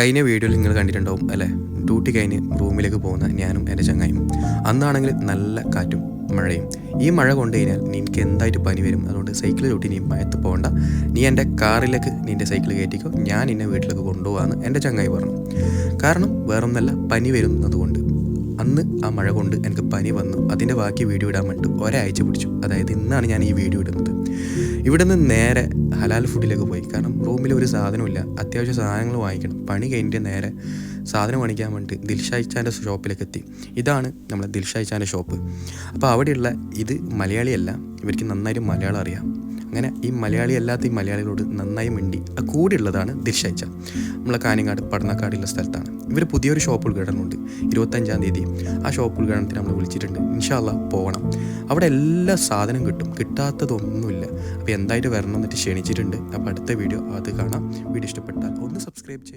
കഴിഞ്ഞ വീഡിയോയിൽ നിങ്ങൾ കണ്ടിട്ടുണ്ടാവും അല്ലേ, ഡ്യൂട്ടി കഴിഞ്ഞ് റൂമിലേക്ക് പോകുന്ന ഞാനും എൻ്റെ ചങ്ങായും. അന്നാണെങ്കിൽ നല്ല കാറ്റും മഴയും. ഈ മഴ കൊണ്ട് കഴിഞ്ഞാൽ നിനക്ക് എന്തായിട്ട് പനി വരും, അതുകൊണ്ട് സൈക്കിൾ ചവിട്ടി നീ മയത്ത് പോകണ്ട, നീ എൻ്റെ കാറിലേക്ക് നിൻ്റെ സൈക്കിൾ കയറ്റിക്കോ, ഞാൻ നിന്നെ വീട്ടിലേക്ക് കൊണ്ടുപോകാമെന്ന് എൻ്റെ ചങ്ങായി പറഞ്ഞു. കാരണം വേറൊന്നല്ല, പനി വരുന്നതുകൊണ്ട്. അന്ന് ആ മഴ കൊണ്ട് എനിക്ക് പനി വന്നു. അതിൻ്റെ ബാക്കി വീഡിയോ ഇടാൻ വേണ്ടി ഒരാഴ്ച പിടിച്ചു. അതായത് ഇന്നാണ് ഞാൻ ഈ വീഡിയോ ഇടുന്നത്. ഇവിടെ നിന്ന് നേരെ ഹലാൽ ഫുഡിലേക്ക് പോയി. കാരണം റൂമിൽ ഒരു സാധനമില്ല, അത്യാവശ്യം സാധനങ്ങൾ വാങ്ങിക്കണം. പണി കഴിഞ്ഞിട്ട് നേരെ സാധനം വാങ്ങിക്കാൻ വേണ്ടി ദിൽഷായിച്ചാൻ്റെ ഷോപ്പിലേക്ക് എത്തി. ഇതാണ് നമ്മളെ ദിൽഷായിച്ചാൻ്റെ ഷോപ്പ്. അപ്പോൾ അവിടെയുള്ള ഇത് മലയാളിയല്ല, ഇവർക്ക് നന്നായിട്ട് മലയാളം അറിയാം. അങ്ങനെ ഈ മലയാളി അല്ലാത്ത ഈ മലയാളികളോട് നന്നായി മിണ്ടി കൂടെയുള്ളതാണ് ദിൽഷായിച്ച. നമ്മളെ കാഞ്ഞങ്ങാട് പടന്നക്കാടുള്ള സ്ഥലത്താണ്. ഇവർ പുതിയൊരു ഷോപ്പ് ഉദ്ഘാടനമുണ്ട് 25-ാം തീയതി. ആ ഷോപ്പ് ഉദ്ഘാടനത്തിന് നമ്മൾ വിളിച്ചിട്ടുണ്ട്. ഇൻഷാ അല്ലാഹ് പോകണം. അവിടെ എല്ലാ സാധനം കിട്ടും, കിട്ടാത്തതൊന്നുമില്ല. അപ്പോൾ എന്തായിട്ട് വരണം എന്നിട്ട് ക്ഷണിച്ചിട്ടുണ്ട്. അപ്പോൾ അടുത്ത വീഡിയോ അത് കാണാം. വീഡിയോ ഇഷ്ടപ്പെട്ടാൽ ഒന്ന് സബ്സ്ക്രൈബ് ചെയ്യും.